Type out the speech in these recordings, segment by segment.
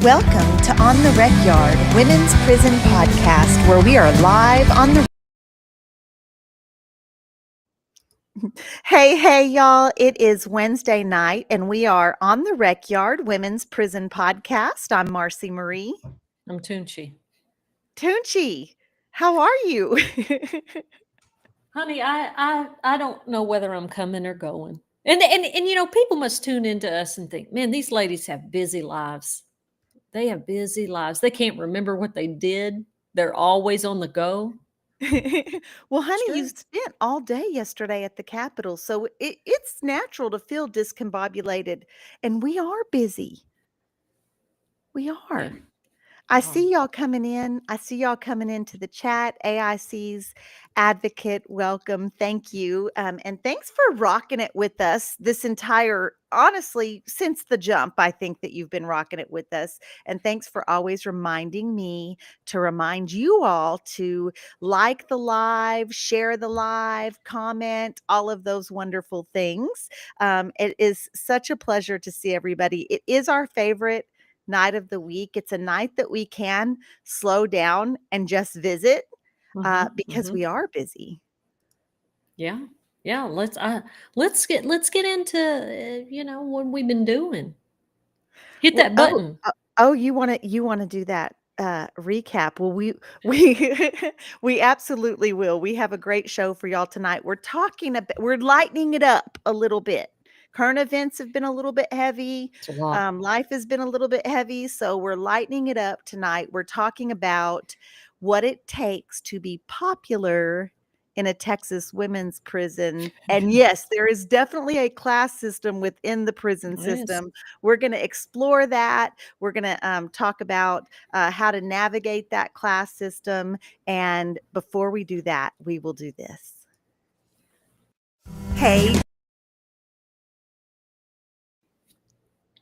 Welcome to On the Recyard, Women's Prison Podcast, where we are live on the... Hey, y'all. It is Wednesday night, and we are On the Recyard, Women's Prison Podcast. I'm Marci Marie. I'm Toonche. Toonche, how are you? Honey, I don't know whether I'm coming or going. And you know, people must tune into us and think, man, these ladies have busy lives. They have busy lives. They can't remember what they did. They're always on the go. Well, honey, Sure. you spent all day yesterday at the Capitol, so it's natural to feel discombobulated, and we are busy. We are. Yeah. I see y'all coming in. I see y'all coming into the chat. AIC's advocate, welcome. Thank you. And thanks for rocking it with us this entire, honestly, since the jump. I think that you've been rocking it with us. And thanks for always reminding me to remind you all to like the live, share the live, comment, all of those wonderful things. It is such a pleasure to see everybody. It is our favorite night of the week. It's a night that we can slow down and just visit because we are busy. Yeah. Let's get into you know, what we've been doing. Hit that button. You want to do that recap? Well, we we absolutely will. We have a great show for y'all tonight. We're lightening it up a little bit. Current events have been a little bit heavy. It's a lot. Life has been a little bit heavy, so we're lightening it up tonight. We're talking about what it takes to be popular in a Texas women's prison. And yes, there is definitely a class system within the prison system. We're going to explore that. We're going to talk about how to navigate that class system. And before we do that, we will do this. Hey.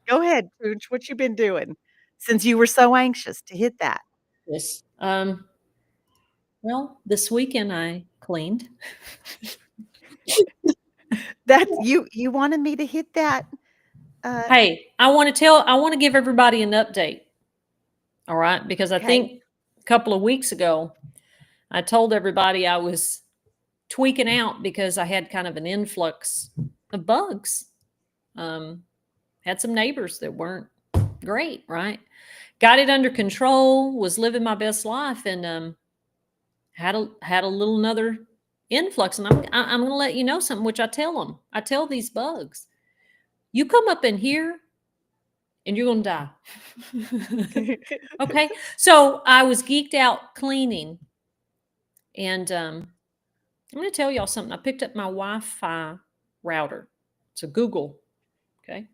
Go ahead, Toonche. What you been doing since you were so anxious to hit that? Yes. Well, this weekend I cleaned. That you wanted me to hit that? Hey, I want to give everybody an update. All right, because I think a couple of weeks ago I told everybody I was tweaking out because I had kind of an influx of bugs. Had some neighbors that weren't great, right? Got it under control, was living my best life, and had a little another influx. And I'm going to let you know something, which I tell them. I tell these bugs, you come up in here and you're going to die. Okay. So I was geeked out cleaning. And I'm going to tell y'all something. I picked up my Wi-Fi router. It's a Google. Okay.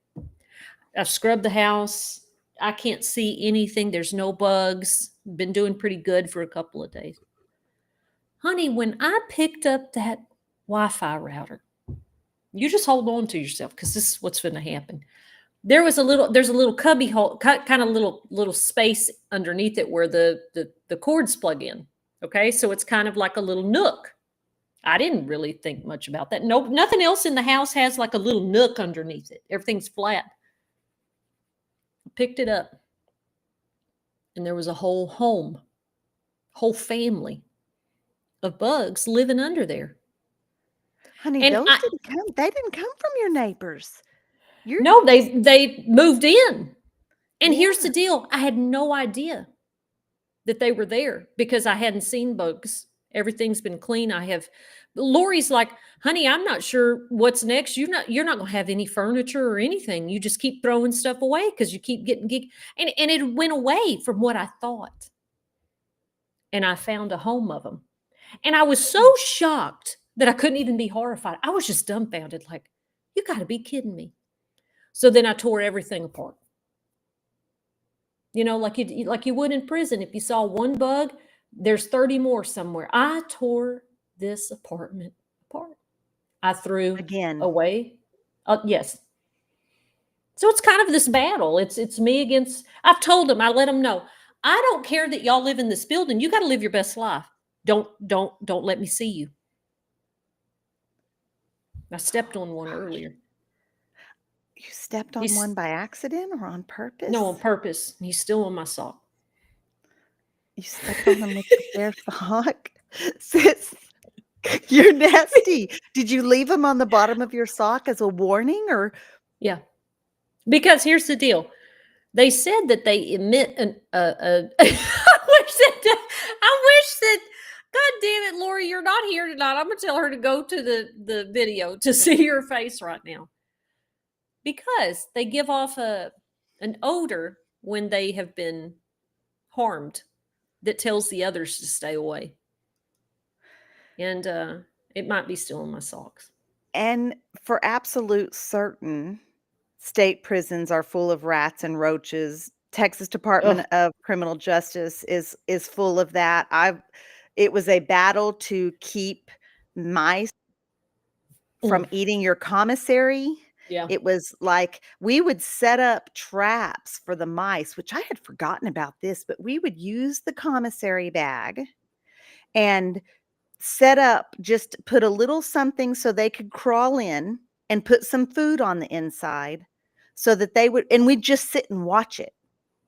I've scrubbed the house. I can't see anything. There's no bugs. Been doing pretty good for a couple of days. Honey, when I picked up that Wi-Fi router, you just hold on to yourself because this is what's going to happen. There's a little cubby hole, kind of little space underneath it where the cords plug in. Okay, so it's kind of like a little nook. I didn't really think much about that. Nope, nothing else in the house has like a little nook underneath it. Everything's flat. I picked it up, and there was a whole family of bugs living under there. Honey, And they didn't come from your neighbors. No, they moved in. And here's the deal. I had no idea that they were there because I hadn't seen bugs. Everything's been clean. Lori's like, honey, I'm not sure what's next. You're not going to have any furniture or anything. You just keep throwing stuff away because you keep getting geeked. And it went away from what I thought. And I found a home of them. And I was so shocked that I couldn't even be horrified. I was just dumbfounded, like, you got to be kidding me. So then I tore everything apart. You know, like you would in prison. If you saw one bug, there's 30 more somewhere. I tore this apartment apart. I threw away. Yes. So it's kind of this battle. It's me against. I've told them. I let them know. I don't care that y'all live in this building. You got to live your best life. Don't let me see you. I stepped on one earlier. You stepped on one by accident or on purpose? No, on purpose. He's still on my sock. You stepped on him with your bare sock? Sis, you're nasty. Did you leave him on the bottom of your sock as a warning or? Yeah. Because here's the deal. They said that they emit I wish that, God damn it, Lori, you're not here tonight. I'm going to tell her to go to the video to see your face right now. Because they give off an odor when they have been harmed that tells the others to stay away. And it might be still in my socks. And for absolute certain, state prisons are full of rats and roaches. Texas Department of Criminal Justice is full of that. It was a battle to keep mice from eating your commissary. Yeah. It was like we would set up traps for the mice, which I had forgotten about this, but we would use the commissary bag and set up, just put a little something so they could crawl in and put some food on the inside so that they would, and we'd just sit and watch it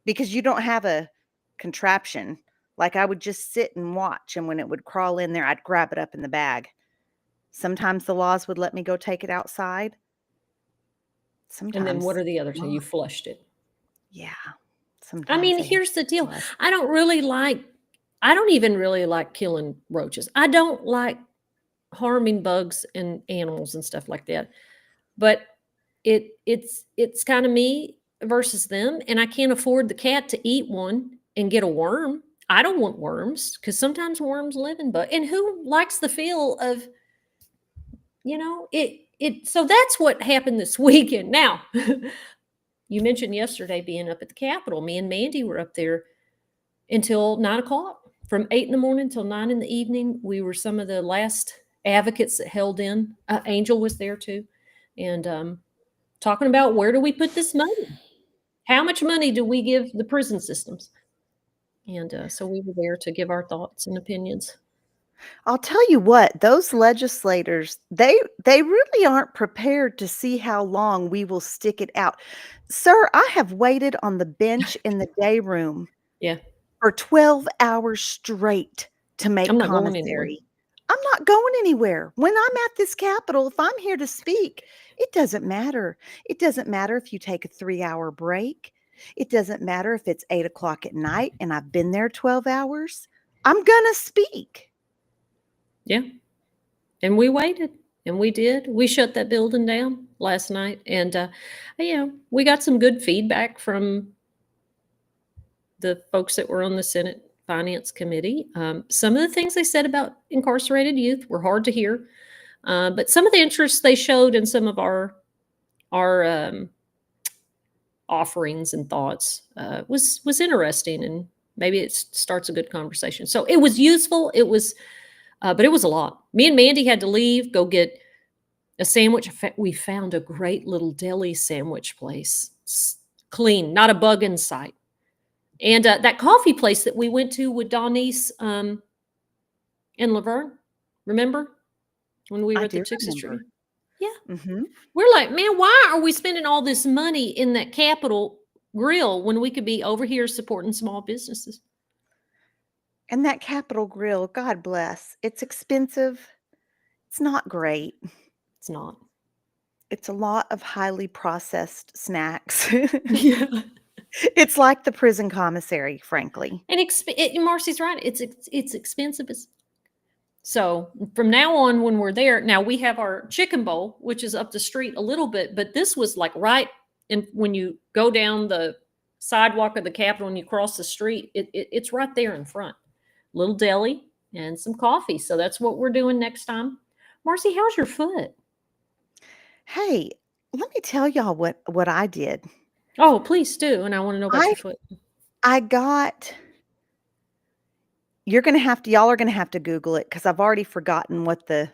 because you don't have a contraption. Like I would just sit and watch, and when it would crawl in there, I'd grab it up in the bag. Sometimes the laws would let me go take it outside. Sometimes. And then what are the other two? You flushed it. Yeah. Sometimes. I mean, here's the deal. I don't even really like killing roaches. I don't like harming bugs and animals and stuff like that. But it's kind of me versus them. And I can't afford the cat to eat one and get a worm. I don't want worms because sometimes worms live in bugs. And who likes the feel of, so that's what happened this weekend. Now, you mentioned yesterday being up at the Capitol. Me and Mandy were up there until 9 o'clock. From 8 in the morning till 9 in the evening. We were some of the last advocates that held in. Angel was there too. And talking about where do we put this money? How much money do we give the prison systems? And so we were there to give our thoughts and opinions. I'll tell you what, those legislators, they really aren't prepared to see how long we will stick it out. Sir, I have waited on the bench in the day room for 12 hours straight to make commissary. I'm not going anywhere. When I'm at this Capitol, if I'm here to speak, it doesn't matter. It doesn't matter if you take a 3-hour break. It doesn't matter if it's 8 o'clock at night and I've been there 12 hours. I'm going to speak. Yeah. And we waited, and we did. We shut that building down last night. And, we got some good feedback from the folks that were on the Senate Finance Committee. Some of the things they said about incarcerated youth were hard to hear. But some of the interest they showed in some of our offerings and thoughts was interesting, and maybe it starts a good conversation. So it was useful. It was, but it was a lot. Me and Mandy had to leave, go get a sandwich. We found a great little deli sandwich place. It's clean, not a bug in sight. And that coffee place that we went to with Donnice and Laverne, remember when we were at the Texas Tree? Yeah. Mm-hmm. We're like, man, why are we spending all this money in that Capitol Grill when we could be over here supporting small businesses? And that Capitol Grill, God bless, it's expensive. It's not great. It's not. It's a lot of highly processed snacks. Yeah. It's like the prison commissary, frankly. And Marci's right. It's expensive. So from now on, when we're there, now we have our chicken bowl, which is up the street a little bit, but this was like right in when you go down the sidewalk of the Capitol and you cross the street, it's right there in front. Little deli and some coffee. So that's what we're doing next time. Marci, how's your foot? Hey, let me tell y'all what I did. Oh, please do. And I want to know about your foot. Y'all are going to have to Google it because I've already forgotten what the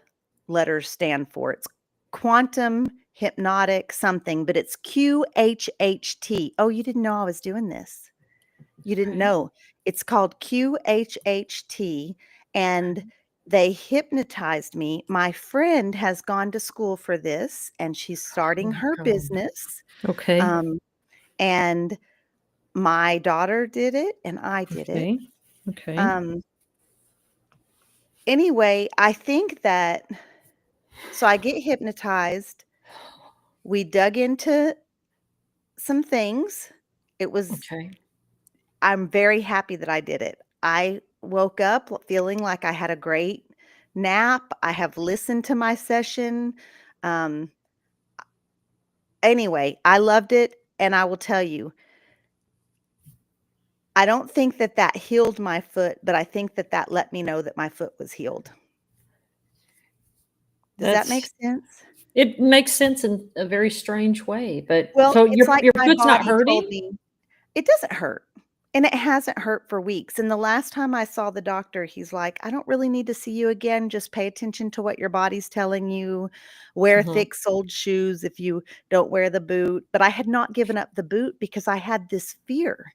letters stand for. It's quantum hypnotic something, but it's QHHT. Oh, you didn't know I was doing this. You didn't know. It's called QHHT. And they hypnotized me. My friend has gone to school for this, and she's starting her Oh. business. Okay. And my daughter did it, and I did it. Okay. Okay. Anyway, I think that so I get hypnotized. We dug into some things. It was Okay. I'm very happy that I did it. I woke up feeling like I had a great nap. I have listened to my session. Um, anyway, I loved it, and I will tell you, I don't think that that healed my foot, but I think that that let me know that my foot was healed. Does that make sense? It makes sense in a very strange way, but Well, so it's like your my foot's not body told hurting? me it doesn't hurt, and it hasn't hurt for weeks, and the last time I saw the doctor, he's like, "I don't really need to see you again, just pay attention to what your body's telling you, wear Mhm. thick-soled shoes if you don't wear the boot," but I had not given up the boot because I had this fear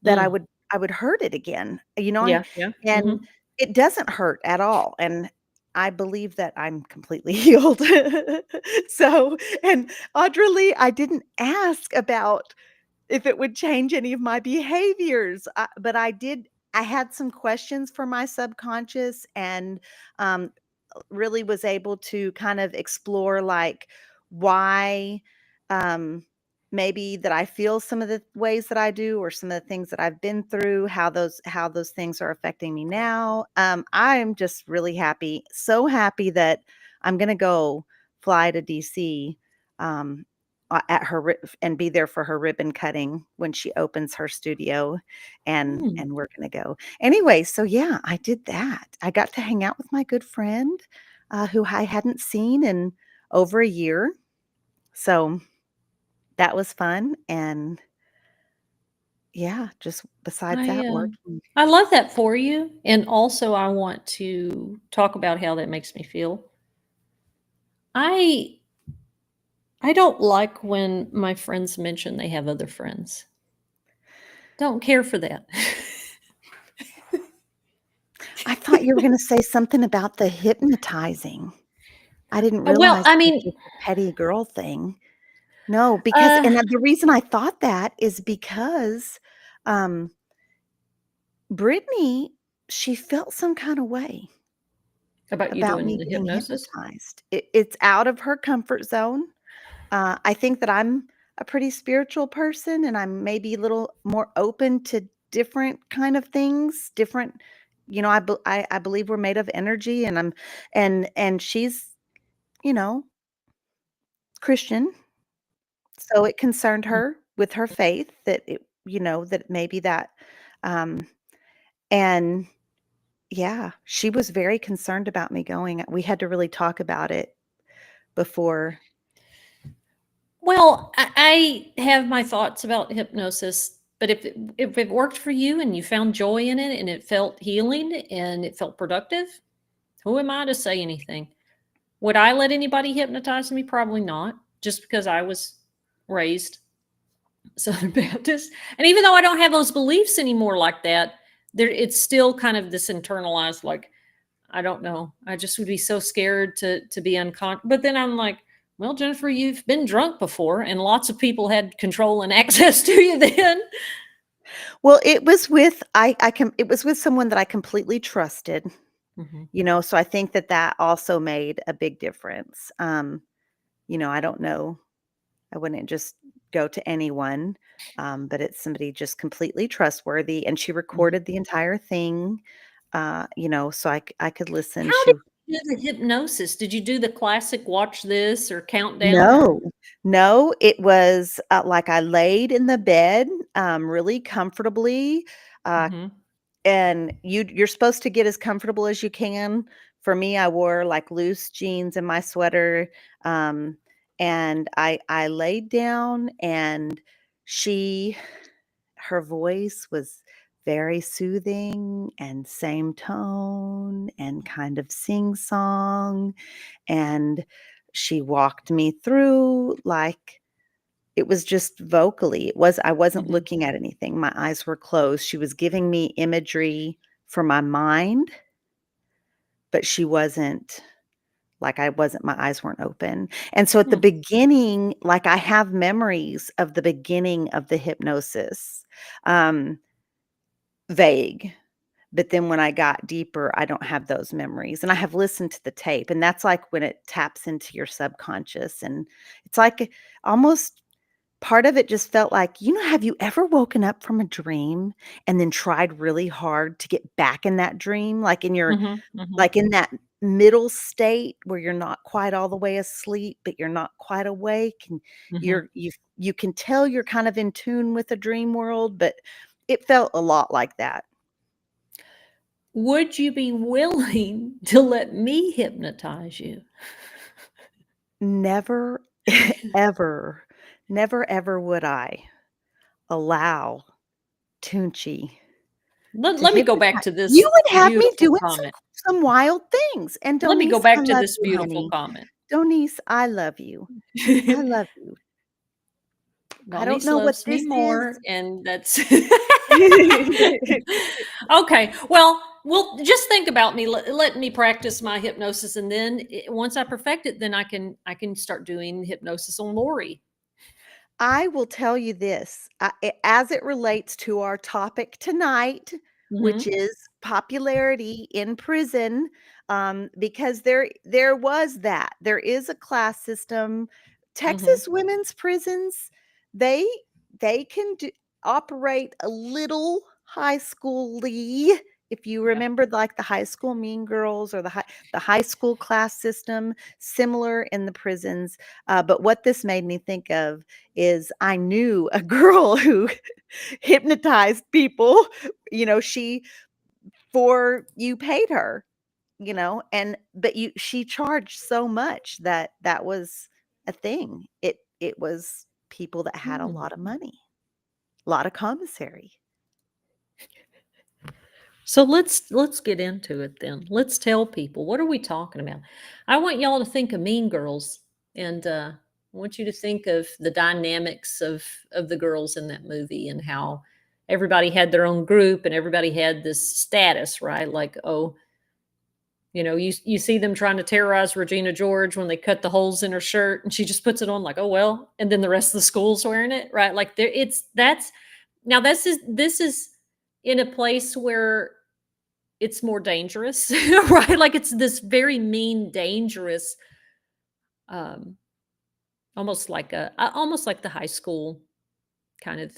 that Mm. I would hurt it again, Yeah, yeah. and Mhm. it doesn't hurt at all, and I believe that I'm completely healed. So, and oddly, I didn't ask about if it would change any of my behaviors, but I had some questions for my subconscious and, um, really was able to kind of explore, like, why, um, maybe that I feel some of the ways that I do or some of the things that I've been through, how those things are affecting me now. I'm just really happy, so happy that I'm gonna go fly to DC, um, at her and be there for her ribbon cutting when she opens her studio, Mm. and we're gonna go. Anyway, so yeah, I did that. I got to hang out with my good friend, who I hadn't seen in over a year. So that was fun. And yeah, just besides I, that, uh, working. I love that for you, and also I want to talk about how that makes me feel. I I don't like when my friends mention they have other friends. Don't care for that. I thought you were going to say something about the hypnotizing. I didn't Well, realize I it was mean, just a petty girl thing. No, because uh, and the reason I thought that is because, um, Brittany, she felt some kinda way about you about doing me the getting hypnosis? hypnotized. It's out of her comfort zone. I think that I'm a pretty spiritual person, and I'm maybe a little more open to different kind of things, different I believe we're made of energy, and and she's, you know, Christian, so it concerned Mm. her with her faith that that maybe that, um and yeah, she was very concerned about me going. We had to really talk about it before. Well, I have my thoughts about hypnosis, but if it worked for you and you found joy in it and it felt healing and it felt productive, who am I to say anything? Would I let anybody hypnotize me? Probably not, just because I was raised Southern Baptist. And even though I don't have those beliefs anymore like that, there it's still kind of this internalized, like, I don't know. I just would be so scared to be unconscious. But then I'm like, well, Jennifer, you've been drunk before, and lots of people had control and access to you then. Well, it was with I can it was with someone that I completely trusted, Mhm. so I think that that also made a big difference. I don't know. I wouldn't just go to anyone, but it's somebody just completely trustworthy, and she Mhm. recorded the entire thing, so I could listen. How did you do the hypnosis? Did you do the classic watch this or countdown or No, no, it was, like I laid in the bed, really comfortably, uh, Mhm. and you're supposed to get as comfortable as you can. For me, I wore, like, loose jeans and my sweater, um, and I laid down, and she her voice was very soothing and same tone and kind of sing-song, and she walked me through, like, it was just vocally. I wasn't Mhm. looking at anything. My eyes were closed. She was giving me imagery for my mind, but she wasn't like, my eyes weren't open. And so at the Hmm. beginning, like, I have memories of the beginning of the hypnosis, um, vague. But then when I got deeper, I don't have those memories, and I have listened to the tape, and that's, like, when it taps into your subconscious, and it's like almost part of it just felt like, have you ever woken up from a dream and then tried really hard to get back in that dream? Hmm. Hmm. Like, in that middle state where you're not quite all the way asleep, but you're not quite awake, and Hmm. you can tell you're kind of in tune with the dream world, but it felt a lot like that. Would you be willing to let me hypnotize you? Never, ever, never, ever would I allow Toonchi to Let me go back hypnotize to you. this Would have me beautiful doing comment. some wild things, and Let me go Donise, I back to love this you, beautiful honey. comment. Donise, I love you. I love you. I don't Nonice know what loves me this is. more, and that's okay. Well, just think about me. Let me practice my hypnosis, and then once I perfect it, then I can start doing hypnosis on Lori. I will tell you this, as it relates to our topic tonight, which Hmm. is popularity in prison, because there is a class system. Hmm. Texas women's prisons, they they can operate a little high school-y, if you Yeah. remember, like the High School Mean Girls or the high school class system, similar in the prisons. But what this made me think of is I knew a girl who hypnotized people, she for you paid her, and but she charged so much that that was a thing. It was people that had a Hmm. lot of money, a lot of commissary. So let's get into it then. Let's tell people, what are we talking about? I want y'all to think of Mean Girls, and I want you to think of the dynamics of the girls in that movie and how everybody had their own group and everybody had this status, right? Like, oh, you see them trying to terrorize Regina George when they cut the holes in her shirt, and she just puts it on like, oh well, and then the rest of the school's wearing it, right? Like there, it's that's now this is in a place where it's more dangerous, right? Like it's this very mean, dangerous, um, almost like the high school kind of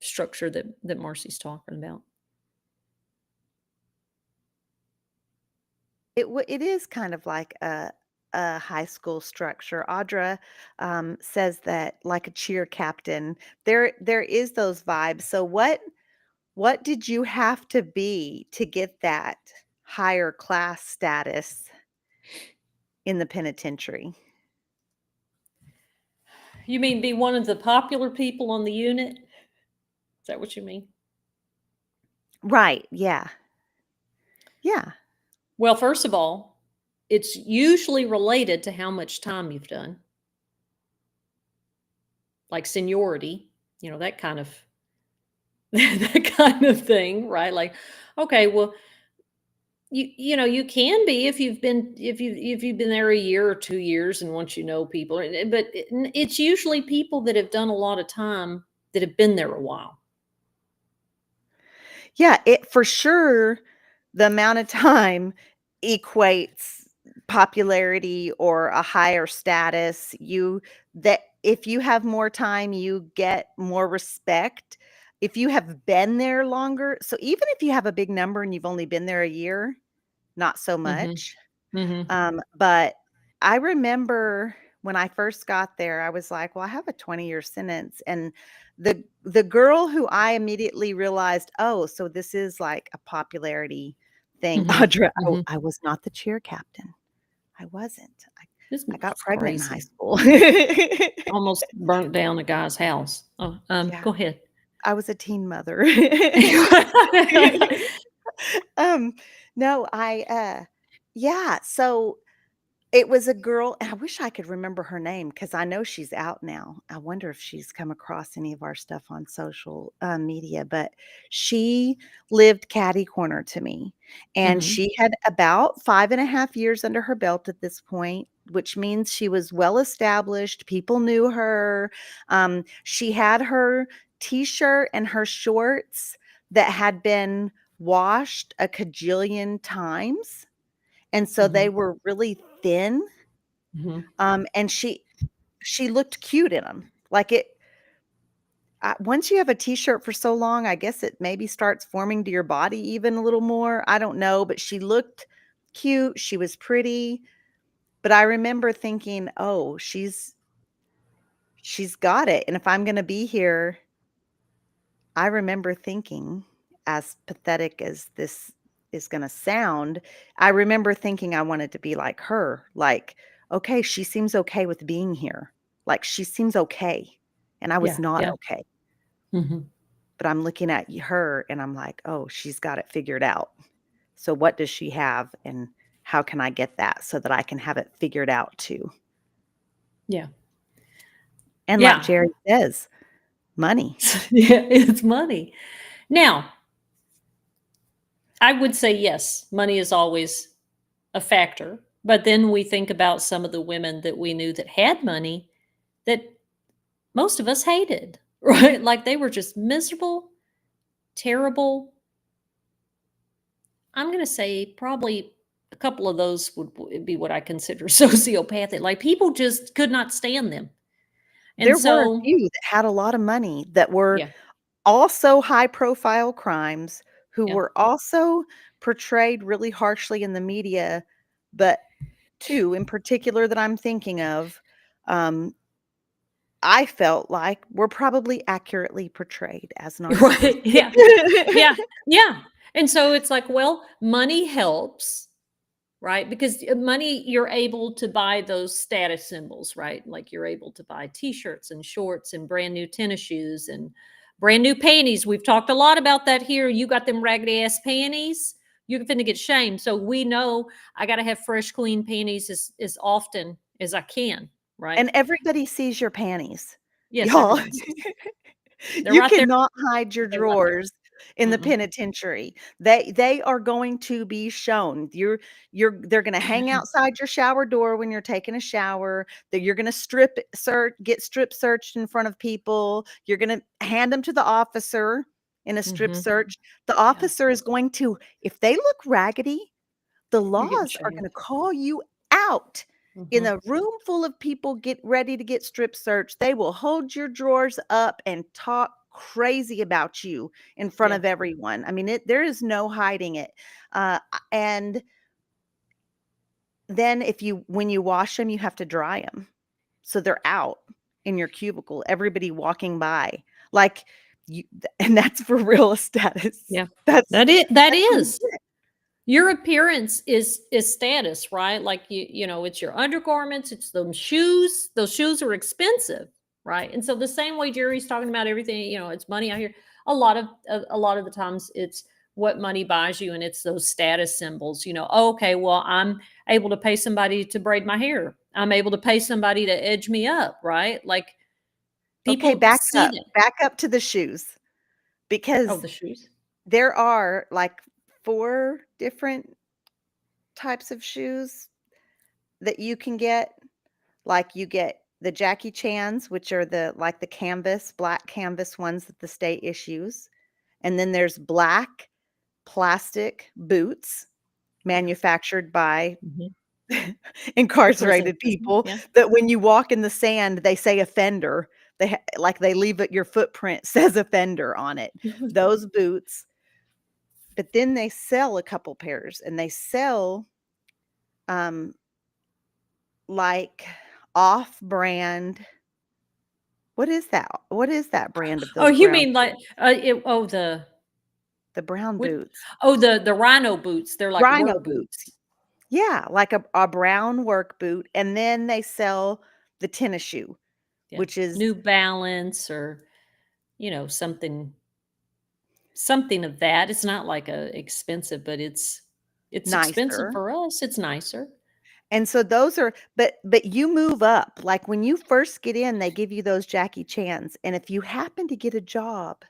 structure that Marcy's talking about. It is kind of like a high school structure. Audra says that like a cheer captain, there is those vibes. So what did you have to be to get that higher class status in the penitentiary? You mean be one of the popular people on the unit? Is that what you mean? Right. Yeah. Yeah. Well, first of all, it's usually related to how much time you've done, like seniority, that kind of that kind of thing, right? Like, okay, well, you can be if you've been there a year or 2 years, and once you know people, but it's usually people that have done a lot of time that have been there a while. Yeah, it for sure, the amount of time equates popularity or a higher status. That if you have more time, you get more respect. If you have been there longer, so even if you have a big number and you've only been there a year, not so Hmm. much. Hmm. But I remember when I first got there, I was like, "Well, I have a 20-year sentence," and the girl who I immediately realized, "Oh, so this is like a popularity thing." Hmm. Audra, Hmm. I was not the cheer captain. I wasn't. This I got is pregnant in high crazy. school. Almost burnt down a guy's house. Oh, Yeah, go ahead. I was a teen mother. Um, no, yeah, so It was a girl, I wish I could remember her name because I know she's out now. I wonder if she's come across any of our stuff on social, media, but she lived catty corner to me, and Mhm. she had about 5.5 years under her belt at this point, which means she was well established, people knew her. She had her T-shirt and her shorts that had been washed a cajillion times. And so they Mhm. were really thin, Mhm. and she looked cute in them. Like, once you have a T-shirt for so long, I guess it maybe starts forming to your body even a little more, I don't know, but she looked cute, she was pretty, but I remember thinking, "Oh, she's got it, and if I'm gonna be here." I remember thinking, as pathetic as this is gonna sound, I remember thinking I wanted to be like her, like, "Okay, she seems okay with being here. Like, she seems okay." And I was Yeah, not yeah. okay. Mhm. But I'm looking at her and I'm like, "Oh, she's got it figured out. So what does she have, and how can I get that so that I can have it figured out too?" Yeah. And like Yeah. Jerry says, money. Yeah, it's money. Now, I would say yes, money is always a factor, but then we think about some of the women that we knew that had money that most of us hated, right? Like they were just miserable, terrible. I'm going to say probably a couple of those would be what I consider sociopathic. Like people just could not stand them. And There were a so, few that had a lot of money that were yeah, also high profile crimes, who yeah. were also portrayed really harshly in the media, but 2 in particular that I'm thinking of, um, I felt like were probably accurately portrayed as narcissistic. Right. Yeah. Yeah. Yeah. And so it's like, well, money helps, right? Because money, you're able to buy those status symbols, right? Like you're able to buy t-shirts and shorts and brand new tennis shoes and brand new panties. We've talked a lot about that here. You got them raggedy ass panties, you're finna get shamed. So we know I got to have fresh, clean panties as often as I can, right? And everybody sees your panties, Yes, y'all. everyone sees them. They're You right there. cannot hide your They're right there. drawers in the Mm-mm. penitentiary. They are going to be shown. They're gonna hang outside your shower door when you're taking a shower, that you're gonna get strip searched in front of people, you're gonna hand them to the officer in a strip Mhm. search. The Yeah. officer is going to, if they look raggedy, the You're getting laws are gonna shamed. call you out. In Mhm. a room full of people get ready to get strip searched, they will hold your drawers up and talk crazy about you in front Yeah. of everyone. I mean, there is no hiding it. And then when you wash them, you have to dry them. So they're out in your cubicle, everybody walking by. Like, you and that's for real status. Yeah. That's That that's is. legit. Your appearance is status, right? Like you know, it's your undergarments, it's those shoes. Those shoes are expensive, right? And so the same way Jerry's talking about everything, it's money out here. A lot of the times it's what money buys you, and it's those status symbols. Oh, okay, well, I'm able to pay somebody to braid my hair. I'm able to pay somebody to edge me up, right? Like Okay, people see that. back up to the shoes, Oh, because the shoes. there are, like, 4 different types of shoes that you can get. Like, you get the Jackie Chans, which are the canvas, black canvas ones that the state issues, and then there's black plastic boots Yeah. manufactured by Mhm. The prison incarcerated system. people Yeah. that when you walk in the sand, they say offender. They leave it, your footprint says offender on it. Those boots. But then they sell a couple pairs, and they sell, um, like, off-brand. What is that brand of Oh, those you brown mean shoes? like, The brown what boots. the rhino boots, they're like Rhino work boots. boots. Yeah, like a brown work boot, and then they sell the tennis shoe, Yeah. which is New Balance or, something of that. It's not like a expensive, but it's expensive nicer. for us, it's nicer. And so those are, but you move up. Like when you first get in, they give you those Jackie Chans. And if you happen to get a job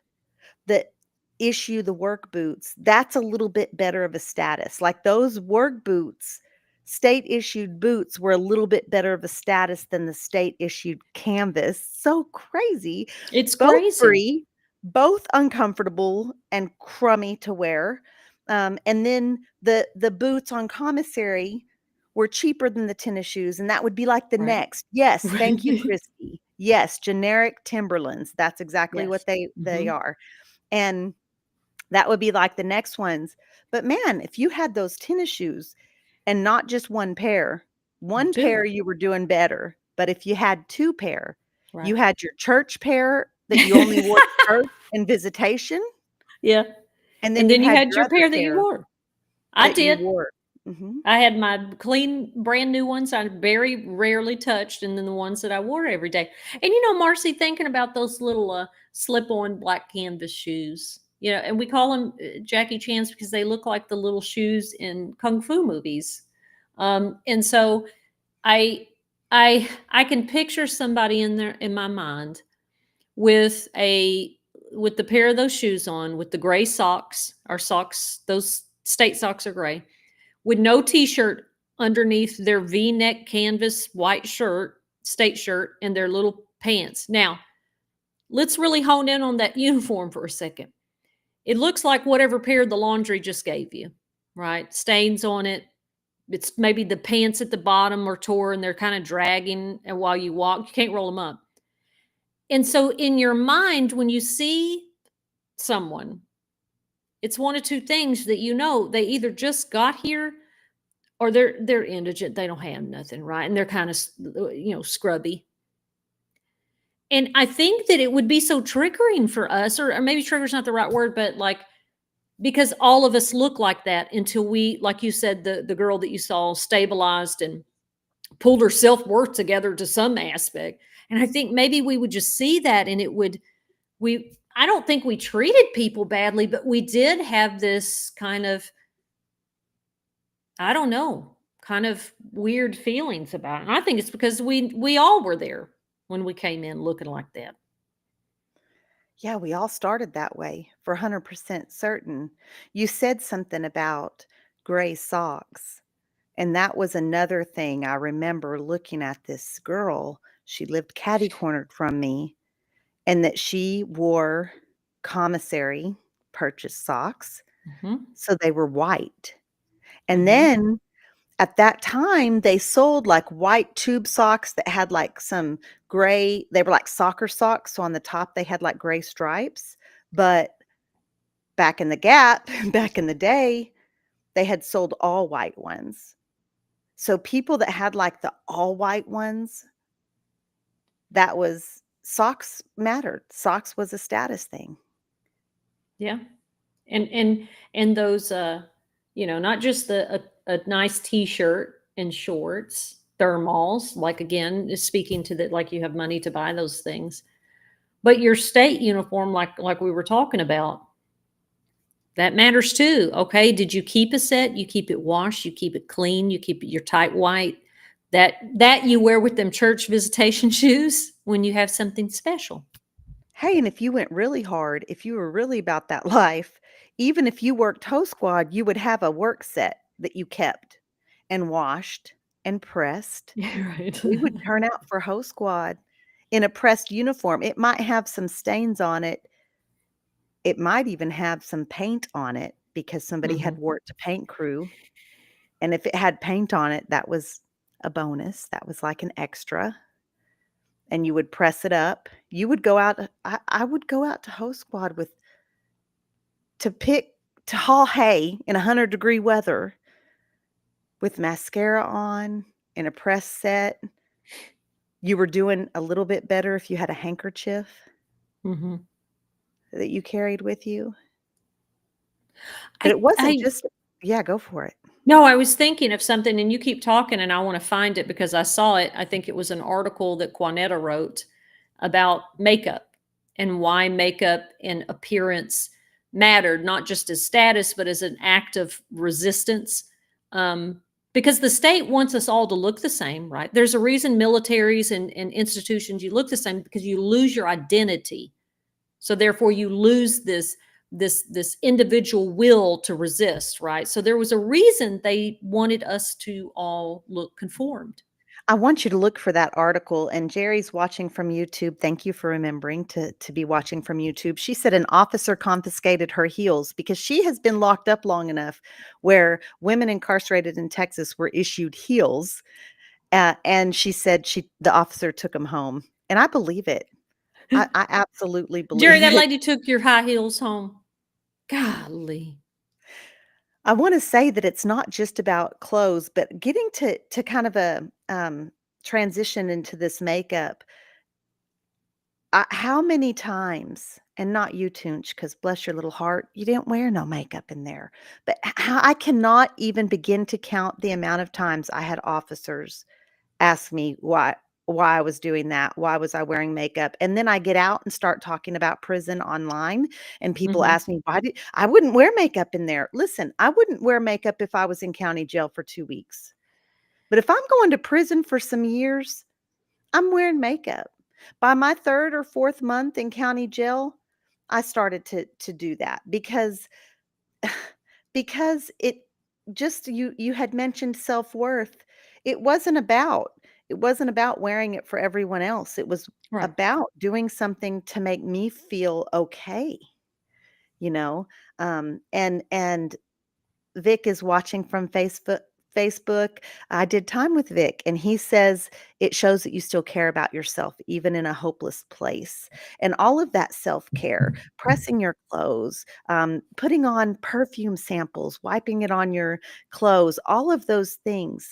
that issue the work boots, that's a little bit better of a status. Like those work boots, state issued boots were a little bit better of a status than the state issued canvas. So crazy. It's Both crazy. free, both uncomfortable and crummy to wear. And then the boots on commissary were cheaper than the tennis shoes, and that would be like the Right. next. Yes, Right. thank you, Christy. Yes, generic Timberlands. That's exactly what Yes. they are. And that would be like the next ones. But man, if you had those tennis shoes and not just one pair Two. you were doing better. But if you had two pair, you Right. had your church pair that you only wore to church and visitation, Yeah. and then And you then you had had your your other pair that you pair wore. I that you did. wore. Mhm. I had my clean, brand new ones I very rarely touched, and then the ones that I wore every day. And Marcy, thinking about those little slip-on black canvas shoes, and we call them Jackie Chan's because they look like the little shoes in kung fu movies. And so I can picture somebody in there in my mind with the pair of those shoes on, with the gray socks. Our socks, those state socks are gray, with no t-shirt underneath their V-neck canvas white shirt, state shirt, and their little pants. Now, let's really hone in on that uniform for a second. It looks like whatever pair the laundry just gave you, right? Stains on it. It's maybe the pants at the bottom are torn and they're kind of dragging, and while you walk, you can't roll them up. And so in your mind, when you see someone, it's one of two things that they either just got here or they're indigent, they don't have nothing, right? And they're kind of scrubby. And I think that it would be so triggering for us, or maybe trigger's not the right word, but like, because all of us look like that until we, like you said, the girl that you saw stabilized and pulled her self-worth together to some aspect. And I think maybe we would just see that, and I don't think we treated people badly, but we did have this kind of, I don't know, kind of weird feelings about it. And I think it's because we all were there when we came in looking like that. Yeah, we all started that way, for 100% certain. You said something about gray socks, and that was another thing. I remember looking at this girl. She lived catty-cornered from me, and that she wore commissary purchased socks, Mhm. so they were white. And Mhm. then at that time, they sold, like, white tube socks that had, like, some gray, they were like soccer socks, so on the top, they had, like, gray stripes, but back in the Gap, back in the day, they had sold all white ones. So people that had, like, the all white ones, that was socks mattered. Socks was a status thing. Yeah. And those not just a nice t-shirt and shorts, thermals, like, again, is speaking to that, like, you have money to buy those things. But your state uniform, like we were talking about, that matters too. Okay. Did you keep a set? You keep it washed, you keep it clean, you keep it your tight white. That you wear with them church visitation shoes when you have something special. Hey, and if you went really hard, if you were really about that life, even if you worked Host Squad, you would have a work set that you kept and washed and pressed. Right. We would turn out for Host Squad in a pressed uniform. It might have some stains on it. It might even have some paint on it because somebody had Mhm. worked a paint crew. And if it had paint on it, that was a bonus. That was like an extra. And you would press it up. You would go out. I would go out to Host Squad to haul hay in 100-degree weather with mascara on and a press set. You were doing a little bit better if you had a handkerchief Mhm. that you carried with you. But it wasn't I just. Yeah, go for it. No, I was thinking of something, and you keep talking, and I want to find it because I saw it. I think it was an article that Quanetta wrote about makeup and why makeup and appearance mattered, not just as status, but as an act of resistance. Um, because the state wants us all to look the same, right? There's a reason militaries and institutions, you look the same because you lose your identity. So therefore you lose this individual will to resist, right? So there was a reason they wanted us to all look conformed. I want you to look for that article, and Jerry's watching from YouTube. Thank you for remembering to be watching from YouTube. She said an officer confiscated her heels because she has been locked up long enough where women incarcerated in Texas were issued heels, and she said the officer took them home, and I believe it. I absolutely Jerry, believe that it. lady took your high heels home. Golly. I wanna say that it's not just about clothes, but getting to kind of a, transition into this makeup. How many times, and not you, Toonch, because bless your little heart, you didn't wear no makeup in there, but how I cannot even begin to count the amount of times I had officers ask me why I was doing that, why was I wearing makeup, and then I get out and start talking about prison online, and people Mhm. ask me, "Why did I wouldn't wear makeup in there." Listen, I wouldn't wear makeup if I was in county jail for 2 weeks, but if I'm going to prison for some years, I'm wearing makeup. By my 3rd or 4th month in county jail, I started to do that because it just you had mentioned self-worth. It wasn't about wearing it for everyone else. It was Right. about doing something to make me feel okay, you know? And Vic is watching from Facebook. I did time with Vic, and he says it shows that you still care about yourself, even in a hopeless place. And all of that self care, pressing your clothes, putting on perfume samples, wiping it on your clothes, all of those things,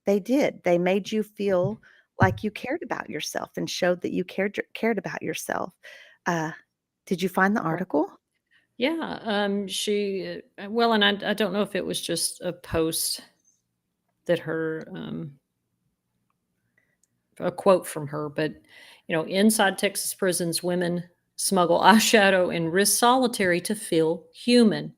they did. They made you feel like you cared about yourself and showed that you cared about yourself. Uh, did you find the Right. article? Yeah. Well, and I don't know if it was just a post that a quote from her, but inside Texas prisons, women smuggle eyeshadow and risk solitary to feel human.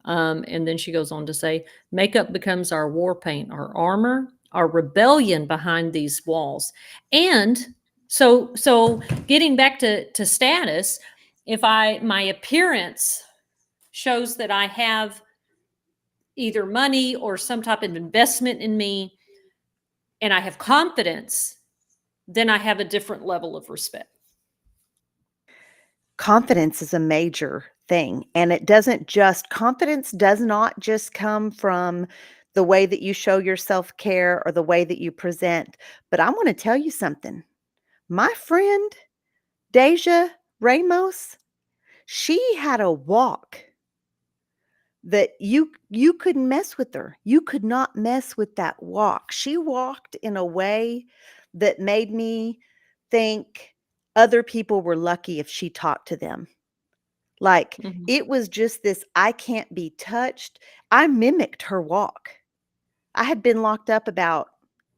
And then she goes on to say, makeup becomes our war paint, our armor, our rebellion behind these walls. And so getting back to status, if my appearance shows that I have either money or some type of investment in me, and I have confidence, then I have a different level of respect. Confidence is a major thing, and confidence does not just come from the way that you show your self-care or the way that you present, but I wanna tell you something. My friend, Deja Ramos, she had a walk that you couldn't mess with her. You could not mess with that walk. She walked in a way that made me think other people were lucky if she talked to them. Like, Mhm. it was just this I can't be touched. I mimicked her walk. I had been locked up about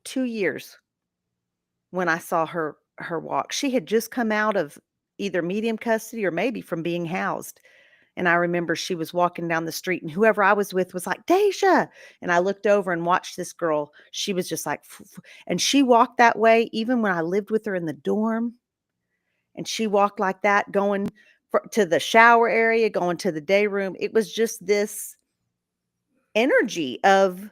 2 years when I saw her walk. She had just come out of either medium custody or maybe from being housed, and I remember she was walking down the street, and whoever I was with was like, "Deja," and I looked over and watched this girl. She was just like, and she walked that way even when I lived with her in the dorm. And she walked like that going to the shower area, going to the day room. It was just this energy of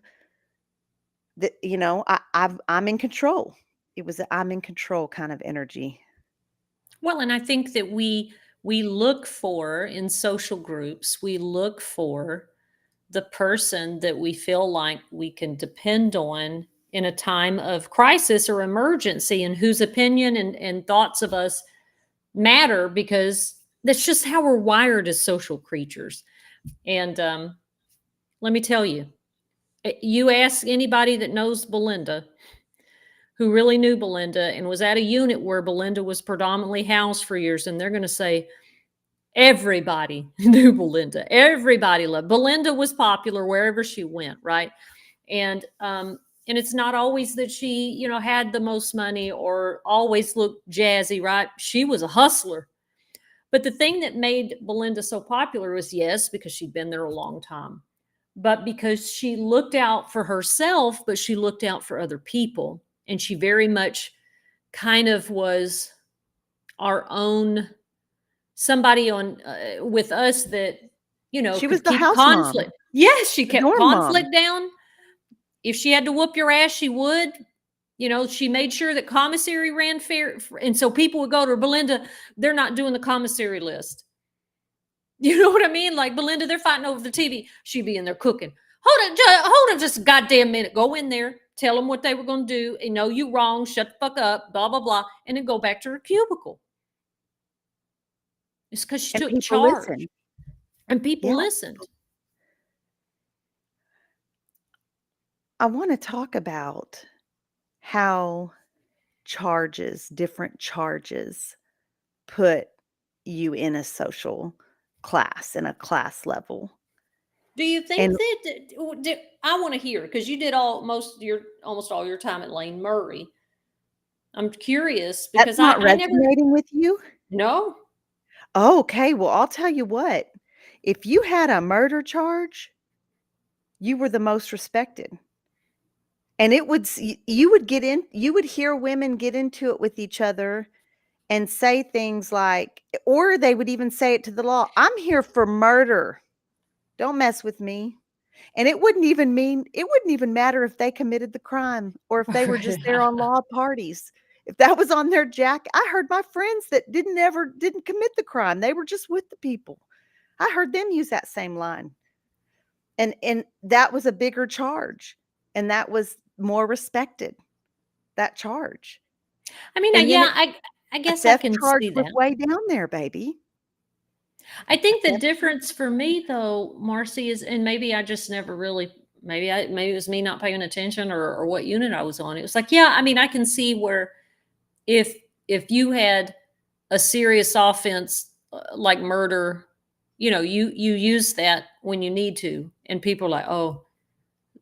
I'm in control. It was a I'm in control kind of energy. Well, and I think that we look for in social groups, we look for the person that we feel like we can depend on in a time of crisis or emergency, and whose opinion and thoughts of us matter, because that's just how we're wired as social creatures. And let me tell you, you ask anybody that knows Belinda, who really knew Belinda and was at a unit where Belinda was predominantly housed for years, and they're going to say everybody knew Belinda. Everybody loved Belinda. Was popular wherever she went, right? And it's not always that she, had the most money or always looked jazzy, right? She was a hustler. But the thing that made Belinda so popular was, yes, because she'd been there a long time, but because she looked out for herself, but she looked out for other people. And she very much kind of was our own somebody on with us that, She was could the keep house mom, conflict. Yes, she the kept dorm mom. conflict down. If she had to whoop your ass, she would. She made sure that commissary ran fair. And so people would go to her, Belinda, they're not doing the commissary list. You know what I mean? Like, Belinda, they're fighting over the TV. She'd be in there cooking. Hold it just a goddamn minute. Go in there, tell them what they were going to do. And know you wrong. Shut the fuck up, blah, blah, blah. And then go back to her cubicle. It's because she And took people charge. listen. And people Yeah. listened. I want to talk about how different charges put you in a social class, in a class level. Do you think And that I want to hear, because you did almost all your time at Lane Murray. I'm curious that's because not I never resonating with you? no. Oh, okay, well, I'll tell you what. If you had a murder charge, you were the most respected. And it would you would hear women get into it with each other and say things like, or they would even say it to the law, "I'm here for murder. Don't mess with me." And it wouldn't even matter if they committed the crime or if they were just there on law parties. If that was on their jacket, I heard my friends that didn't commit the crime. They were just with the people. I heard them use that same line. And that was a bigger charge. And that was more respected, that charge. I mean, And then yeah, I a guess I theft can charge see was that. way down there, baby. I A think the theft difference for me though, Marcy, is, and maybe I just never really, maybe it was me not paying attention, or what unit I was on. It was like, yeah, I mean, I can see where if you had a serious offense like murder, you use that when you need to, and people are like, oh,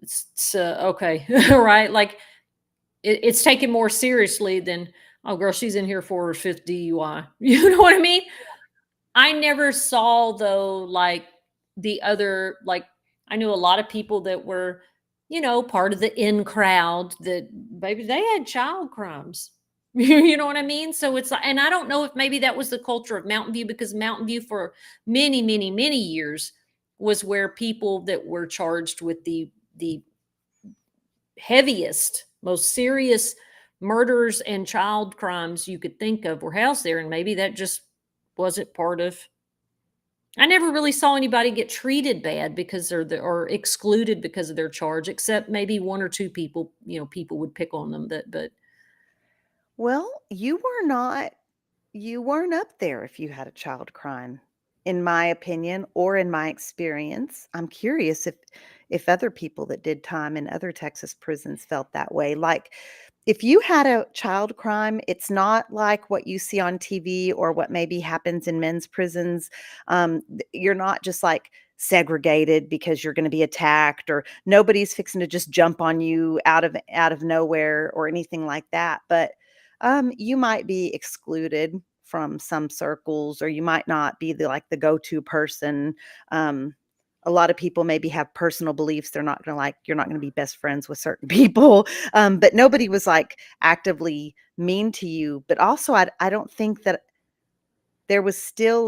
it's okay, right? Like, it's taken more seriously than, oh, girl, she's in here for her fifth DUI. You know what I mean? I never saw though, like, the other, like, I knew a lot of people that were, part of the in crowd that maybe they had child crimes. You know what I mean? So it's like, and I don't know if maybe that was the culture of Mountain View, because Mountain View for many, many, many years was where people that were charged with the heaviest, most serious murders and child crimes you could think of were housed there. And maybe that just wasn't part of. I never really saw anybody get treated bad because or excluded because of their charge, except maybe one or two people, people would pick on them, but Well, you weren't up there if you had a child crime, in my opinion, or in my experience. I'm curious if other people that did time in other Texas prisons felt that way. Like, if you had a child crime, it's not like what you see on TV or what maybe happens in men's prisons. You're not just like segregated because you're going to be attacked, or nobody's fixing to just jump on you out of nowhere or anything like that. But you might be excluded from some circles, or you might not be the go-to person. Um, a lot of people maybe have personal beliefs. You're not gonna be best friends with certain people. But nobody was like actively mean to you. But also I don't think that there was still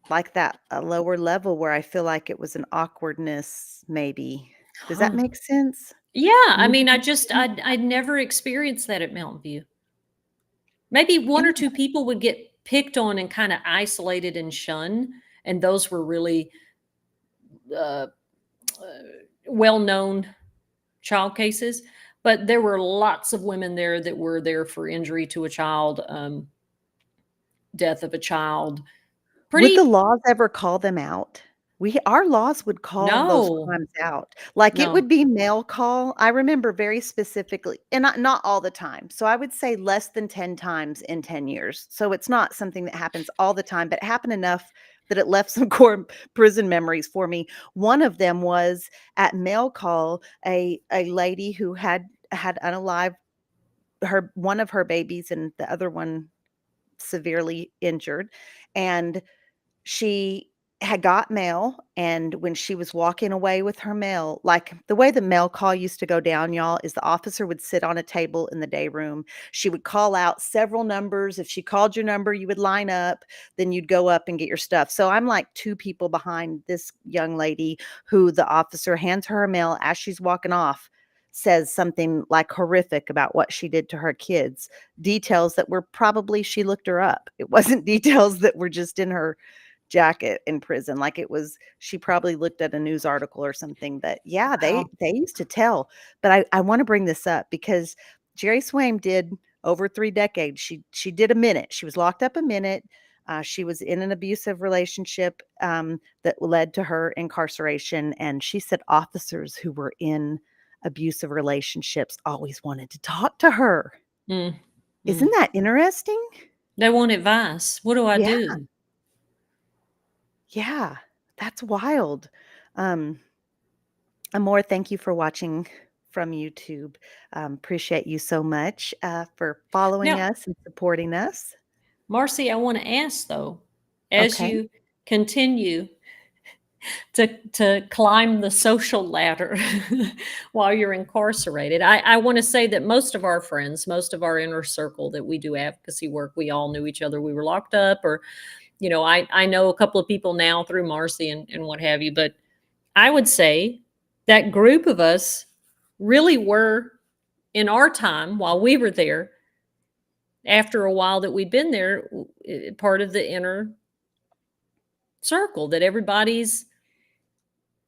like that a lower level where I feel like it was an awkwardness, maybe. Does that huh. make sense? Yeah, I Maybe. mean, I'd never experienced that at Mountain View. Maybe one or two people would get picked on and kind of isolated and shunned, and those were really uh, well-known child cases. But there were lots of women there that were there for injury to a child, death of a child. Would the Pretty laws ever call them out? Our laws would call those no, crimes out. Like, it no. would be mail call. I remember very specifically, and not all the time. So I would say less than 10 times in 10 years. So it's not something that happens all the time, but it happened enough that it left some core prison memories for me. One of them was at mail call, a lady who had unalived one of her babies and the other one severely injured, and she had got mail, and when she was walking away with her mail, like, the way the mail call used to go down, y'all, is the officer would sit on a table in the day room. She would call out several numbers. If she called your number, you would line up, then you'd go up and get your stuff. So I'm like 2 people behind this young lady who the officer hands her mail as she's walking off, says something, like, horrific about what she did to her kids, details that were probably she looked her up. It wasn't details that were just in her jacket in prison. Like, it was, she probably looked at a news article or something. But yeah, Wow. they used to tell. But I want to bring this up because Jerry Swaim did over 3 decades. She did a minute. She was locked up a minute. She was in an abusive relationship that led to her incarceration. And she said officers who were in abusive relationships always wanted to talk to her. Mm, Isn't mm. that interesting? They want advice. What do I Yeah. do? Yeah, that's wild. Um, Amor, thank you for watching from YouTube. Appreciate you so much for following Now, us and supporting us. Marci, I want to ask though, as Okay. you continue to climb the social ladder while you're incarcerated, I want to say that most of our friends, most of our inner circle that we do advocacy work, we all knew each other. We were locked up, or I know a couple of people now through Marci and what have you, but I would say that group of us really were, in our time while we were there, after a while that we'd been there, part of the inner circle that everybody's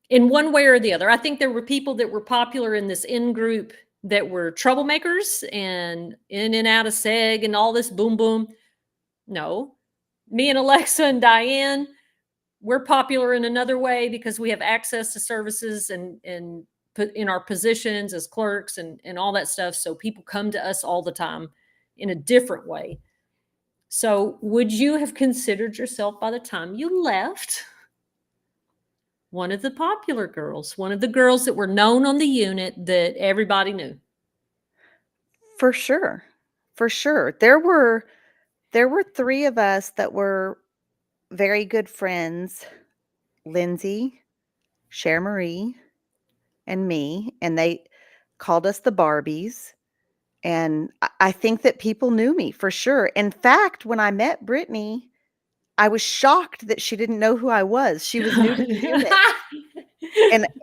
in one way or the other. I think there were people that were popular in this in group that were troublemakers and in and out of seg and all this boom boom. No, me and Alexa and Diane, we're popular in another way because we have access to services and put in our positions as clerks and all that stuff. So people come to us all the time in a different way. So would you have considered yourself by the time you left one of the popular girls, one of the girls that were known on the unit that everybody knew? For sure. For sure. There were 3 of us that were very good friends, Lindsay, Cher Marie, and me, and they called us the Barbies. And I think that people knew me for sure. In fact, when I met Brittany, I was shocked that she didn't know who I was. She was new to the unit.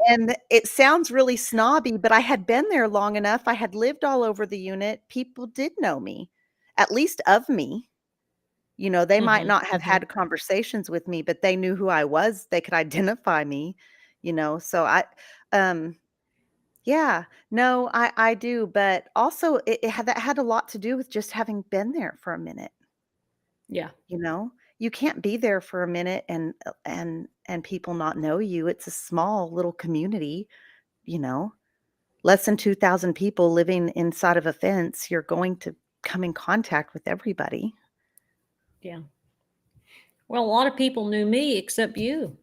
And it sounds really snobby, but I had been there long enough. I had lived all over the unit. People did know me, at least of me. They might Mhm, not have mhm. had conversations with me, but they knew who I was. They could identify me, so um, yeah, no, I do, but also that had a lot to do with just having been there for a minute, Yeah, you know? You can't be there for a minute and people not know you. It's a small little community, you know? Less than 2,000 people living inside of a fence. You're going to come in contact with everybody. yeah. Well, a lot of people knew me except you.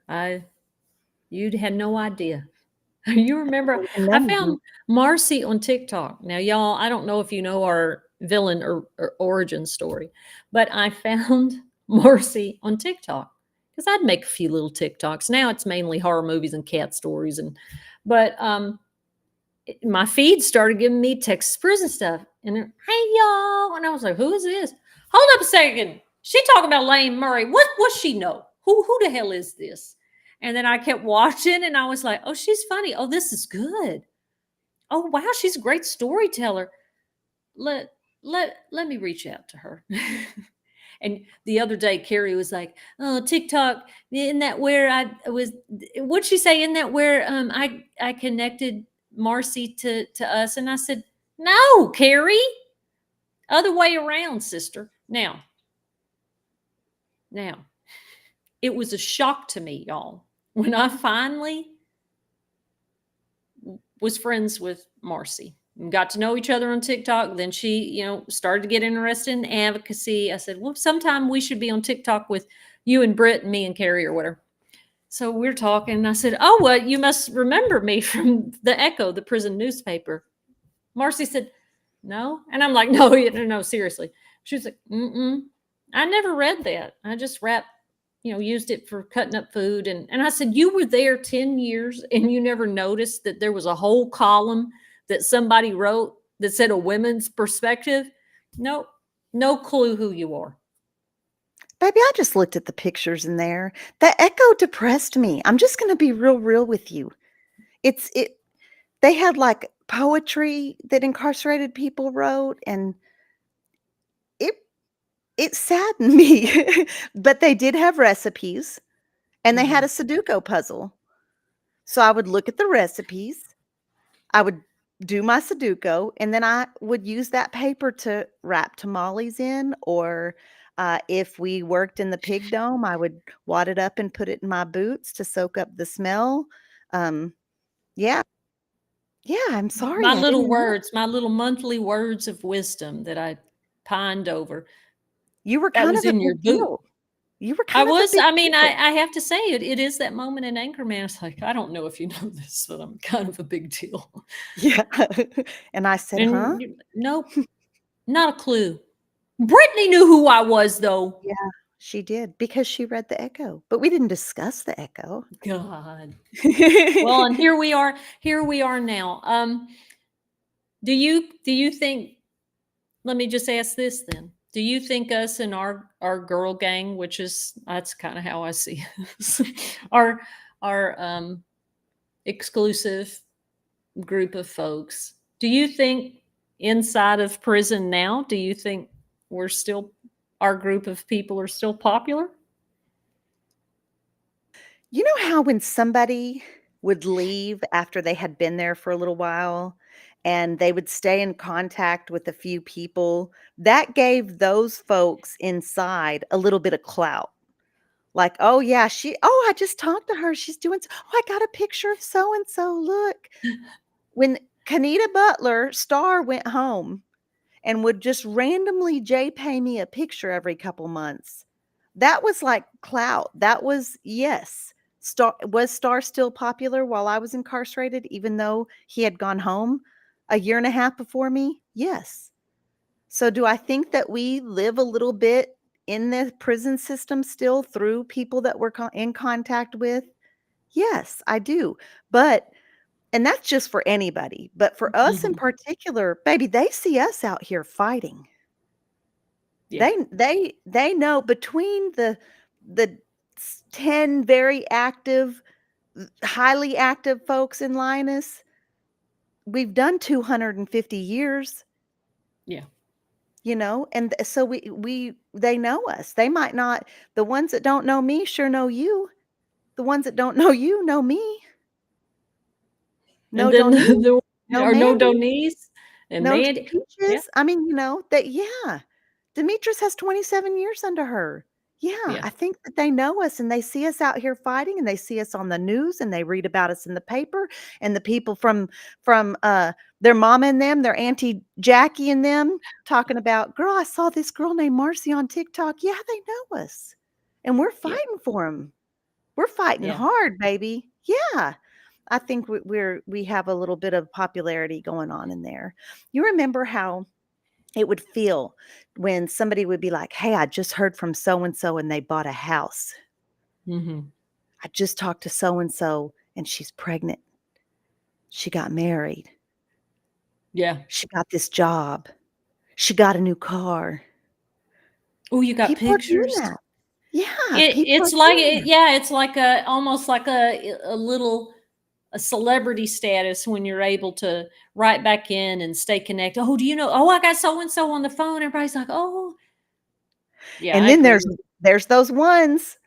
You had no idea. You remember, Don't even I know me. found Marci on TikTok. Now, y'all, I don't know if you know our villain or origin story, but I found Marci on TikTok because I'd make a few little TikToks. Now it's mainly horror movies and cat stories, but my feed started giving me Texas prison stuff, and hey y'all, and I was like, who is this? Hold up a second, she talking about Lane Murray. What she know? Who the hell is this? And then I kept watching, and I was like, oh, she's funny. Oh, this is good. Oh wow, she's a great storyteller. Let let me reach out to her. And the other day, Carrie was like, "Oh, TikTok, isn't that where I was? What'd she say? Isn't that where I connected Marci to us?" And I said, "No, Carrie, other way around, sister." Now, it was a shock to me, y'all, when I finally was friends with Marci. We got to know each other on TikTok. Then she, started to get interested in advocacy. I said, well, sometime we should be on TikTok with you and Britt and me and Carrie or whatever. So we're talking. And I said, oh, well, you must remember me from the Echo, the prison newspaper. Marci said, no. And I'm like, no, seriously. She was like, I never read that. I just used it for cutting up food. And I said, you were there 10 years and you never noticed that there was a whole column that somebody wrote that said a women's perspective? No, no clue who you are. Baby, I just looked at the pictures in there. The echo depressed me. I'm just gonna be real with you. They had, like, poetry that incarcerated people wrote, and it it saddened me. But they did have recipes, and they had a Sudoku puzzle. So I would look at the recipes, I would do my Sudoku, and then I would use that paper to wrap tamales in, or, if we worked in the pig dome, I would wad it up and put it in my boots to soak up the smell. Um, yeah. Yeah, I'm sorry, My I little didn't know. words, my little monthly words of wisdom that I pined over. You were That kind was of a in your big boot. deal. You were I kind of a was, big I mean, deal. I have to say it is that moment in Anchorman. It's like, I don't know if you know this, but I'm kind of a big deal. Yeah. And I said, "Huh?" And nope, not a clue. Brittany knew who I was, though. Yeah, she did, because she read the echo, but we didn't discuss the echo. God. Well, and here we are. Here we are now. Do you think? Let me just ask this then. Do you think us and our girl gang, which is that's kind of how I see us, our exclusive group of folks? Do you think inside of prison now? Do you think we're still our group of people are still popular? You know how when somebody would leave after they had been there for a little while, and they would stay in contact with a few people, that gave those folks inside a little bit of clout. Like, "Oh, yeah, I just talked to her, she's doing oh, I got a picture of so and so, look." When Kanita Butler Star went home and would just randomly pay me a picture every couple months, that was like clout. That was yes. Star still popular while I was incarcerated, even though he had gone home a year and a half before me? Yes. So do I think that we live a little bit in the prison system still through people that we're in contact with? Yes, I do. But and that's just for anybody, but for us in Mhm. particular, baby, they see us out here fighting. Yeah. They know between the 10 very active, highly active folks in Linus, we've done 250 years, Yeah. and so they know us. They might not the ones that don't know me sure know you. The ones that don't know you know me. And No then Donnie, the no or no Mandy. Donice and No Mandy. Yeah. peaches. I mean, that yeah. Demetrius has 27 years under her. Yeah, Yeah. I think that they know us and they see us out here fighting and they see us on the news and they read about us in the paper and the people from their mama and them, their auntie Jackie and them talking about, "Girl, I saw this girl named Marci on TikTok." Yeah, they know us. And we're Yeah. fighting for them. We're fighting Yeah. hard, baby. Yeah. I think we have a little bit of popularity going on in there. You remember how it would feel when somebody would be like, "Hey, I just heard from so and so and they bought a house. Mhm. I just talked to so and she's pregnant. She got married. Yeah. She got this job. She got a new car." Oh, you got People are doing pictures? that. Yeah, people are It's like doing that. yeah, it's like a almost like a little a celebrity status when you're able to write back in and stay connected. Oh, do you know? Oh, I got so and so on the phone. Everybody's like, oh, yeah, And I then agree there's with. there's those ones.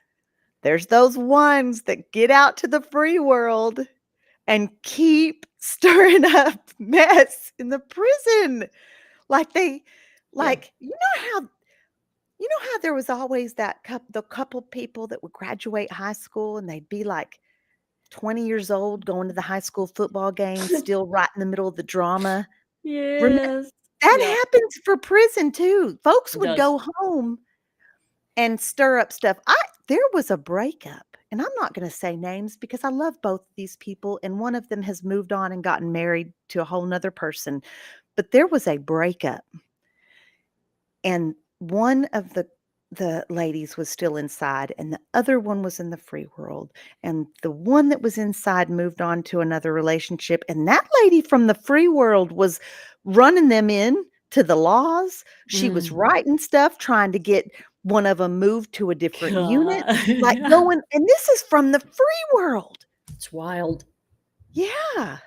There's those ones that get out to the free world and keep stirring up mess in the prison. Like they Yeah, like, you know how there was always the couple people that would graduate high school and they'd be like 20 years old going to the high school football game, still right in the middle of the drama. Remem yes, yeah, That happens for prison too. Folks it would does. go home and stir up stuff. There was a breakup, and I'm not gonna say names because I love both of these people, and one of them has moved on and gotten married to a whole 'nother person. But there was a breakup, and one of the ladies was still inside, and the other one was in the free world. And the one that was inside moved on to another relationship. And that lady from the free world was running them in to the laws. She was writing stuff, trying to get one of them moved to a different unit, like going, and this is from the free world. It's wild. Yeah.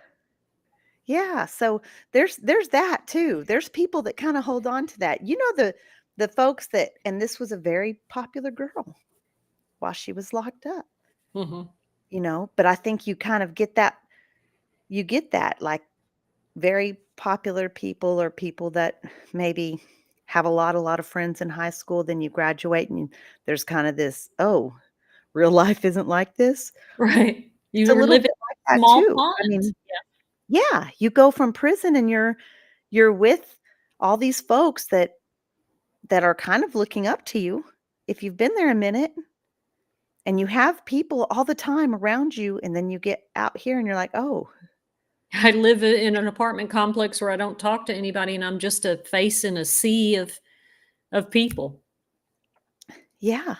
Yeah, so there's that too. There's people that kinda hold on to that. You know, the folks that, and this was a very popular girl while she was locked up, Mhm. but I think you kind of get that, like, very popular people or people that maybe have a lot of friends in high school, then you graduate and there's kinda this, "Oh, real life isn't like this?" Right. It's a You're little living bit like in that small too. I ponds. mean, yeah, you go from prison and you're with all these folks that are kind of looking up to you if you've been there a minute, and you have people all the time around you, and then you get out here and you're like, "Oh, I live in an apartment complex where I don't talk to anybody, and I'm just a face in a sea of people. yeah,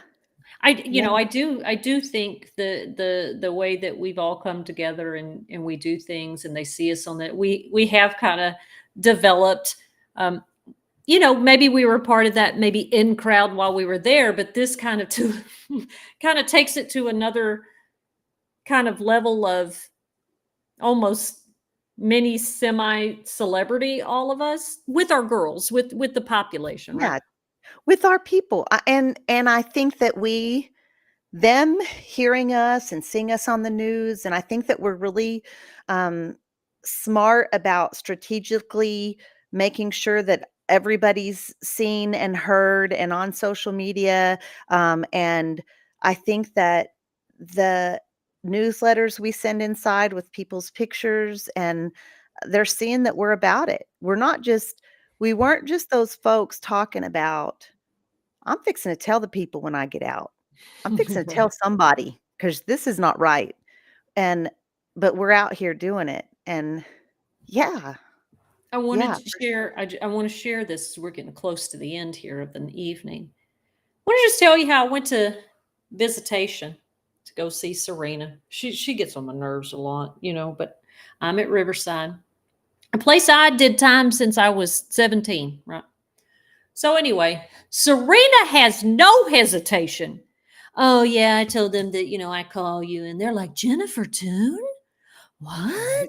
You know, yeah, I do think the way that we've all come together and we do things and they see us on that, we have kind of developed, um, maybe we were part of that maybe in crowd while we were there, but this kind of to kind of takes it to another kind of level of almost mini semi celebrity, all of us with our girls, with the population, right? yeah, with our people." And I think that them hearing us and seeing us on the news, and I think that we're really, um, smart about strategically making sure that everybody's seen and heard and on social media, and I think that the newsletters we send inside with people's pictures, and they're seeing that we're about it. We weren't just those folks talking about, "I'm fixing to tell the people when I get out. I'm fixing to tell Right. somebody because this is not right." And but we're out here doing it, and yeah, I wanted yeah, to for share. sure. I want to share this. We're getting close to the end here of the evening. I want to just tell you how I went to visitation to go see Serena. She gets on my nerves a lot, but I'm at Riverside, a place I did time since I was 17, right? So anyway, Serena has no hesitation. Oh yeah, I told them that I call you, and they're like, Jennifer Toon, what?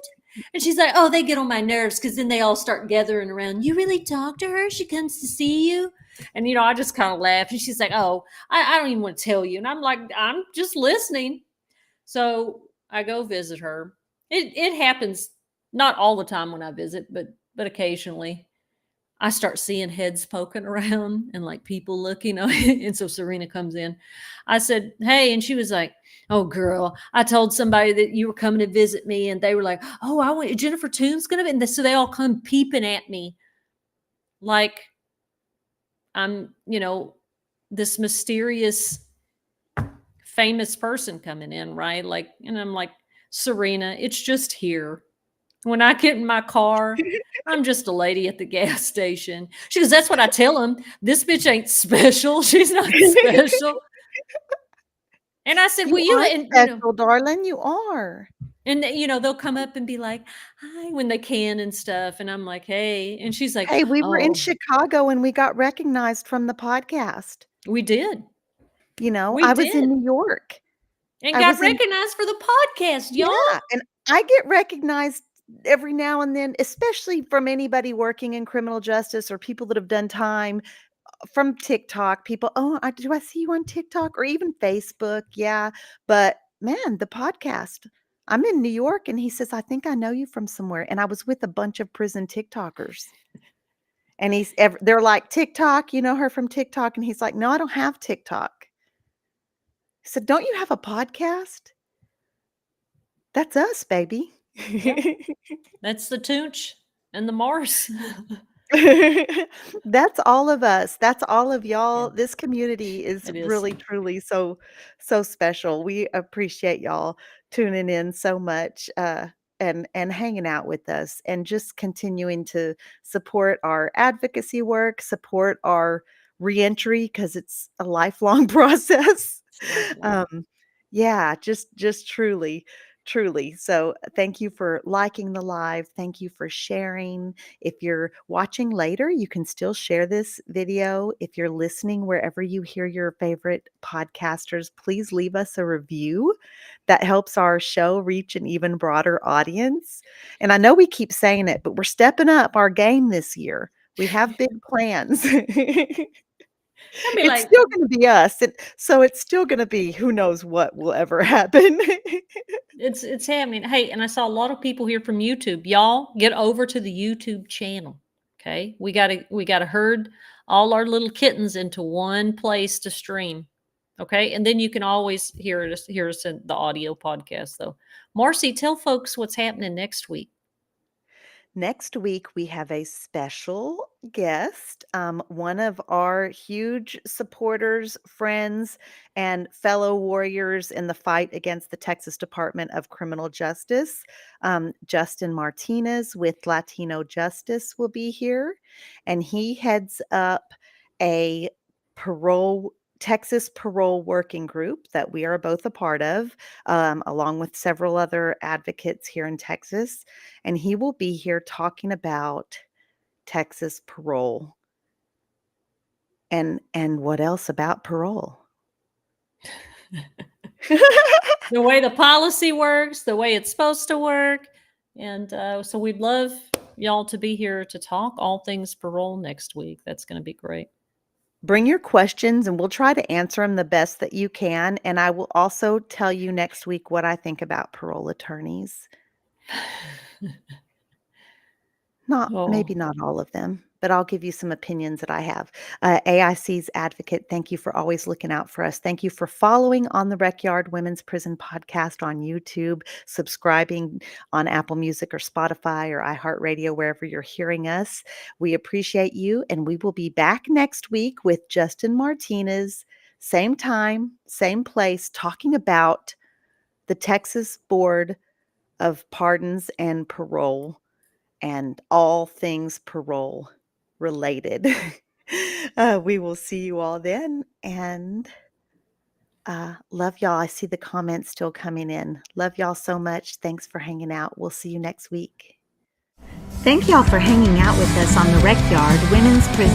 And she's like, oh, they get on my nerves because then they all start gathering around. You really talk to her? She comes to see you? And I just kind of laugh. And she's like, oh, I don't even want to tell you. And I'm like, I'm just listening. So I go visit her. It happens not all the time when I visit, but occasionally. I start seeing heads poking around and like people looking. And so Serena comes in. I said, hey. And she was like, oh, girl, I told somebody that you were coming to visit me. And they were like, oh, I want Jennifer Toon's going to be. And so they all come peeping at me like I'm, this mysterious famous person coming in, right? Like, and I'm like, Serena, it's just here. When I get in my car, I'm just a lady at the gas station. She goes, that's what I tell him. This bitch ain't special. She's not special. And I said, well, You are and special, darling, you are. they'll come up and be like, hi, when they can and stuff. And I'm like, hey. And she's like, Hey, we were in oh, Chicago and we got recognized from the podcast. we did. We I was in did. New York. And I got was in recognized for the podcast, y'all. Yeah, and I get recognized every now and then, especially from anybody working in criminal justice or people that have done time, from TikTok. People, "Oh, do I see you on TikTok?" Or even Facebook, yeah, but man, the podcast, I'm in New York, and he says, "I think I know you from somewhere," and I was with a bunch of prison TikTokers, and they're like, "TikTok, you know her from TikTok?" And he's like, "No, I don't have TikTok." He said, "Don't you have a podcast?" That's us, baby. Yeah. That's the Toonche and the Mars. That's all of us. That's all of Yeah, y'all. This community is it is. really, truly so special. We appreciate y'all tuning in so much, and hanging out with us, and just continuing to support our advocacy work, support our reentry because it's a lifelong process. Lifelong. Yeah, just truly, truly. So thank you for liking the live. Thank you for sharing. If you're watching later, you can still share this video. If you're listening wherever you hear your favorite podcasters, please leave us a review. That helps our show reach an even broader audience. And I know we keep saying it, but we're stepping up our game this year. We have big plans. I'll be It's like, still gonna be us, so it's still gonna be who knows what will ever happen. it's happening. Hey, and I saw a lot of people here from YouTube. Y'all get over to the YouTube channel. Okay. We gotta herd all our little kittens into one place to stream. Okay. And then you can always hear us in the audio podcast though. Marci, tell folks what's happening next week. Next week, we have a special guest, one of our huge supporters, friends, and fellow warriors in the fight against the Texas Department of Criminal Justice. Justin Martinez with Latino Justice will be here, and he heads up a Texas parole working group that we are both a part of, along with several other advocates here in Texas. And he will be here talking about Texas parole and what else about parole. The way the policy works, the way it's supposed to work. And so we'd love y'all to be here to talk all things parole next week. That's going to be great. Bring your questions and we'll try to answer them the best that you can. And I will also tell you next week what I think about parole attorneys. Maybe not all of them, but I'll give you some opinions that I have. AIC's advocate, thank you for always looking out for us. Thank you for following On the Recyard Women's Prison Podcast on YouTube, subscribing on Apple Music or Spotify or iHeartRadio, wherever you're hearing us. We appreciate you, and we will be back next week with Justin Martinez, same time, same place, talking about the Texas Board of Pardons and Parole and all things parole related. We will see you all then, and love y'all. I see the comments still coming in. Love y'all so much. Thanks for hanging out. We'll see you next week. Thank y'all for hanging out with us on the Recyard Women's Prison